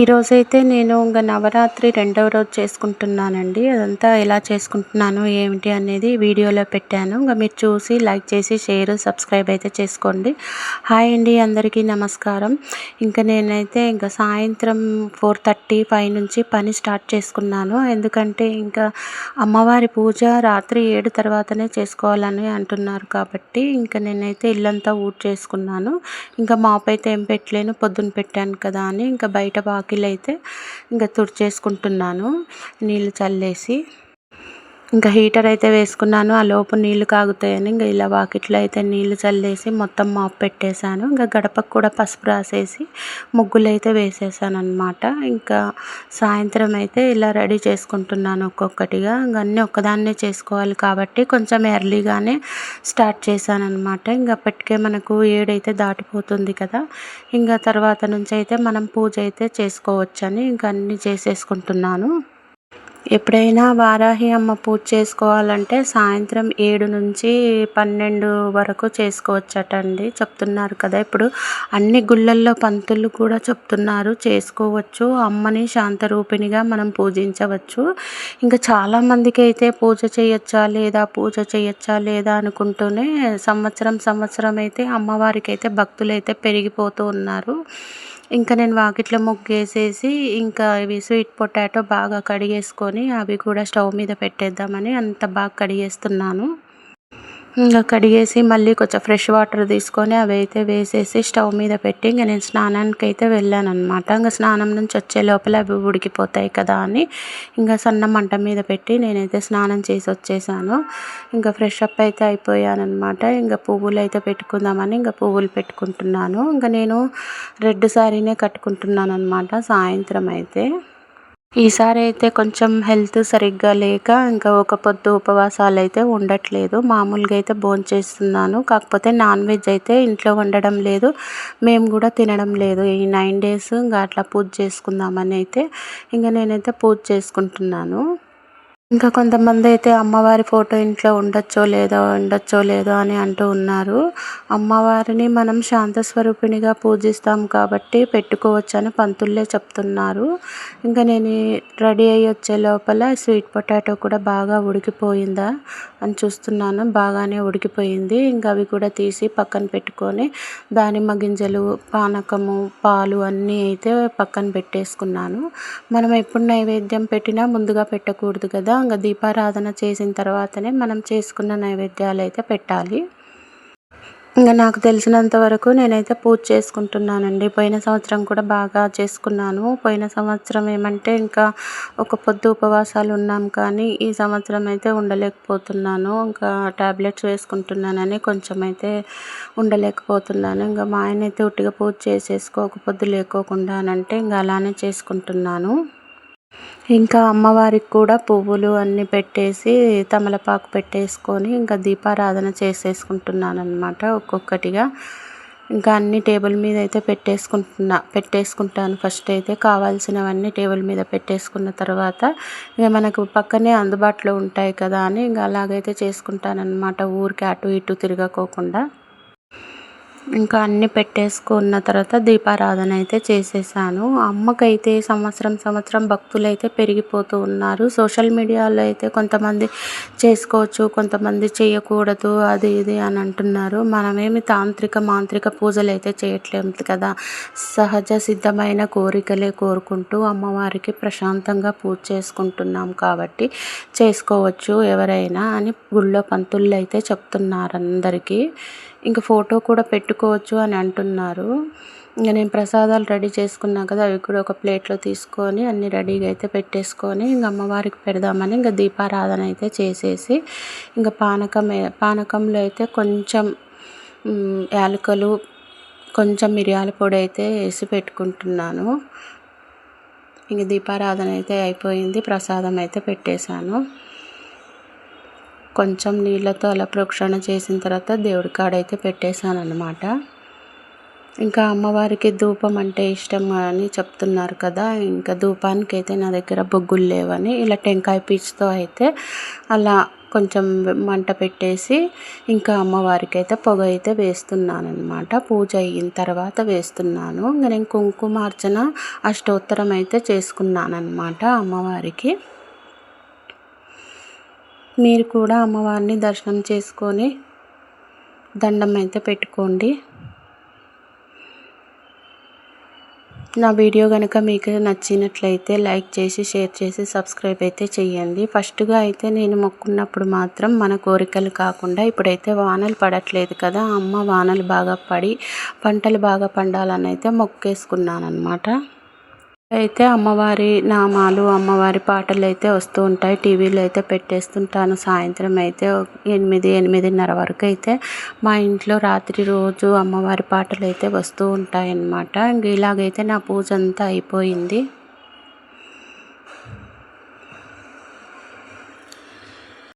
ఈరోజైతే నేను ఇంక నవరాత్రి రెండవ రోజు చేసుకుంటున్నానండి. అదంతా ఎలా చేసుకుంటున్నాను ఏమిటి అనేది వీడియోలో పెట్టాను. ఇంక మీరు చూసి లైక్ చేసి షేర్ సబ్స్క్రైబ్ అయితే చేసుకోండి. హాయ్ అండి, అందరికీ నమస్కారం. ఇంకా నేనైతే ఇంకా సాయంత్రం 4:35 నుంచి పని స్టార్ట్ చేసుకున్నాను. ఎందుకంటే ఇంకా అమ్మవారి పూజ రాత్రి 7 తర్వాతనే చేసుకోవాలని అంటున్నారు కాబట్టి ఇంకా నేనైతే ఇల్లంతా ఊడ్చేసుకున్నాను. ఇంకా మాప్ అయితే ఏం పెట్టలేను, పొద్దున పెట్టాను కదా అని ఇంకా బయట వాకిలైతే ఇంకా తుడిచేసుకుంటున్నాను నీళ్ళు చల్లేసి. ఇంకా హీటర్ అయితే వేసుకున్నాను, ఆ లోపు నీళ్ళు కాగుతాయని ఇంకా ఇలా వాకిట్లో అయితే నీళ్ళు చల్లేసి మొత్తం మాప్ పెట్టేశాను. ఇంకా గడపకు కూడా పసుపు రాసేసి ముగ్గులు అయితే వేసేసాను అనమాట. ఇంకా సాయంత్రం అయితే ఇలా రెడీ చేసుకుంటున్నాను ఒక్కొక్కటిగా. ఇంకా అన్నీ ఒక్కదాన్నే చేసుకోవాలి కాబట్టి కొంచెం ఎర్లీగానే స్టార్ట్ చేశాను అనమాట. ఇంకా అప్పటికే మనకు 7 అయితే దాటిపోతుంది కదా. ఇంకా తర్వాత నుంచి అయితే మనం పూజ అయితే చేసుకోవచ్చని ఇంకా అన్నీ చేసేసుకుంటున్నాను. ఎప్పుడైనా వారాహి అమ్మ పూజ చేసుకోవాలంటే సాయంత్రం 7 నుంచి 12 వరకు చేసుకోవచ్చటండి చెప్తున్నారు కదా. ఇప్పుడు అన్ని గుళ్ళల్లో పంతులు కూడా చెప్తున్నారు చేసుకోవచ్చు, అమ్మని శాంతరూపిణిగా మనం పూజించవచ్చు. ఇంకా చాలామందికి అయితే పూజ చేయొచ్చా లేదా అనుకుంటూనే సంవత్సరం అయితే అమ్మవారికి అయితే భక్తులైతే పెరిగిపోతూ ఉన్నారు. ఇంకా నేను వాకిట్లో ముగ్గేసేసి ఇంకా ఇవి స్వీట్ పొటాటో బాగా కడిగేసుకొని అవి కూడా స్టవ్ మీద పెట్టేద్దామని అంత బాగా కడిగేస్తున్నాను. ఇంకా కడిగేసి మళ్ళీ కొంచెం ఫ్రెష్ వాటర్ తీసుకొని అవి అయితే వేసేసి స్టవ్ మీద పెట్టి ఇంకా నేను స్నానానికి అయితే వెళ్ళాను అనమాట. ఇంకా స్నానం నుంచి వచ్చే లోపల అవి ఉడికిపోతాయి కదా అని ఇంకా సన్న మంట మీద పెట్టి నేనైతే స్నానం చేసి వచ్చేసాను. ఇంకా ఫ్రెష్ అప్ అయితే అయిపోయానమాట. ఇంకా పువ్వులు అయితే పెట్టుకుందామని ఇంకా పువ్వులు పెట్టుకుంటున్నాను. ఇంకా నేను రెడ్ శారీనే కట్టుకుంటున్నాను అనమాట సాయంత్రం అయితే. ఈసారి అయితే కొంచెం హెల్త్ సరిగ్గా లేక ఇంకా ఒక పొద్దు ఉపవాసాలు అయితే ఉండట్లేదు. మామూలుగా అయితే భోంచేస్తున్నాను, కాకపోతే నాన్ వెజ్ అయితే ఇంట్లో వండడం లేదు, మేము కూడా తినడం లేదు. ఈ 9 డేస్ ఇంకా అట్లా పూజ చేసుకుందామని అయితే ఇంకా నేనైతే పూజ చేసుకుంటున్నాను. ఇంకా కొంతమంది అయితే అమ్మవారి ఫోటో ఇంట్లో ఉండొచ్చో లేదో అని అంటూ ఉన్నారు. అమ్మవారిని మనం శాంత స్వరూపిణిగా పూజిస్తాం కాబట్టి పెట్టుకోవచ్చని పంతుల్లే చెప్తున్నారు. ఇంకా నేను రెడీ అయ్యి వచ్చే లోపల స్వీట్ పొటాటో కూడా బాగా ఉడికిపోయిందా అని చూస్తున్నాను. బాగానే ఉడికిపోయింది. ఇంకా అవి కూడా తీసి పక్కన పెట్టుకొని దానిమ్మ గింజలు, పానకము, పాలు అన్నీ అయితే పక్కన పెట్టేసుకున్నాను. మనం ఎప్పుడు నైవేద్యం పెట్టినా ముందుగా పెట్టకూడదు కదా. ఇంకా దీపారాధన చేసిన తర్వాతనే మనం చేసుకున్న నైవేద్యాలు అయితే పెట్టాలి. ఇంకా నాకు తెలిసినంత వరకు నేనైతే పూజ చేసుకుంటున్నానండి. పోయిన సంవత్సరం కూడా బాగా చేసుకున్నాను. పోయిన సంవత్సరం ఏమంటే ఇంకా ఒక పొద్దు ఉపవాసాలు ఉన్నాం, కానీ ఈ సంవత్సరం అయితే ఉండలేకపోతున్నాను. ఇంకా టాబ్లెట్స్ వేసుకుంటున్నానని కొంచెం అయితే ఉండలేకపోతున్నాను. ఇంకా మా ఆయన అయితే ఉట్టిగా పూజ చేసేసుకో ఒక పొద్దు లేకోకుండా అని అంటే ఇంకా అలానే చేసుకుంటున్నాను. ఇంకా అమ్మవారికి కూడా పువ్వులు అన్నీ పెట్టేసి తమలపాకు పెట్టేసుకొని ఇంకా దీపారాధన చేసేసుకుంటున్నాను అనమాట ఒక్కొక్కటిగా. ఇంకా అన్ని టేబుల్ మీద అయితే పెట్టేసుకుంటాను. ఫస్ట్ అయితే కావాల్సినవన్నీ టేబుల్ మీద పెట్టేసుకున్న తర్వాత ఇక మనకు పక్కనే అందుబాటులో ఉంటాయి కదా అని ఇంకా అలాగైతే చేసుకుంటానన్నమాట, ఊరికే అటు ఇటు తిరగకోకుండా. ఇంకా అన్నీ పెట్టేసుకున్న తర్వాత దీపారాధన అయితే చేసేసాను. అమ్మకైతే సంవత్సరం భక్తులైతే పెరిగిపోతూ ఉన్నారు. సోషల్ మీడియాలో అయితే కొంతమంది చేసుకోవచ్చు, కొంతమంది చేయకూడదు అది ఇది అని అంటున్నారు. మనమేమి మాంత్రిక పూజలు అయితే చేయట్లేదు కదా. సహజ సిద్ధమైన కోరికలే కోరుకుంటూ అమ్మవారికి ప్రశాంతంగా పూజ చేసుకుంటున్నాం కాబట్టి చేసుకోవచ్చు ఎవరైనా అని గుళ్ళో పంతుళ్ళు అయితే చెప్తున్నారు అందరికీ. ఇంకా ఫోటో కూడా పెట్టుకోవచ్చు అని అంటున్నారు. ఇంకా నేను ప్రసాదాలు రెడీ చేసుకున్నా కదా, అవి కూడా ఒక ప్లేట్లో తీసుకొని అన్నీ రెడీగా అయితే పెట్టేసుకొని ఇంకా అమ్మవారికి పెడదామని ఇంకా దీపారాధన అయితే చేసేసి ఇంకా పానకంలో అయితే కొంచెం యాలకులు, కొంచెం మిరియాల పొడి అయితే వేసి పెట్టుకుంటున్నాను. ఇంక దీపారాధన అయితే అయిపోయింది, ప్రసాదం అయితే పెట్టేశాను. కొంచెం నీళ్ళతో అలా ప్రోక్షణ చేసిన తర్వాత దేవుడి కాడైతే పెట్టేశాను అనమాట. ఇంకా అమ్మవారికి ధూపం అంటే ఇష్టం అని చెప్తున్నారు కదా. ఇంకా ధూపానికి అయితే నా దగ్గర బొగ్గులు లేవని ఇలా టెంకాయ పీచుతో అయితే అలా కొంచెం మంట పెట్టేసి ఇంకా అమ్మవారికి అయితే పొగ అయితే వేస్తున్నాను అనమాట. పూజ అయిన తర్వాత వేస్తున్నాను. ఇంకా నేను కుంకుమార్చన అష్టోత్తరం అయితే చేసుకున్నాను అనమాట అమ్మవారికి. మీరు కూడా అమ్మవారిని దర్శనం చేసుకొని దండం అయితే పెట్టుకోండి. నా వీడియో కనుక మీకు నచ్చినట్లయితే లైక్ చేసి షేర్ చేసి సబ్స్క్రైబ్ అయితే చేయండి. ఫస్ట్గా అయితే నేను మొక్కున్నప్పుడు మాత్రం మన కోరికలు కాకుండా ఇప్పుడైతే వానలు పడట్లేదు కదా, అమ్మ వానలు బాగా పడి పంటలు బాగా పండాలని అయితే మొక్కేసుకున్నాను అనమాట. అయితే అమ్మవారి నామాలు అమ్మవారి పాటలు అయితే వస్తూ ఉంటాయి. టీవీలో అయితే పెట్టేస్తుంటాను. సాయంత్రం అయితే 8-8:30 వరకు అయితే మా ఇంట్లో రాత్రి రోజు అమ్మవారి పాటలు అయితే వస్తూ ఉంటాయి అన్నమాట. ఇంక ఇలాగైతే నా పూజ అంతా అయిపోయింది.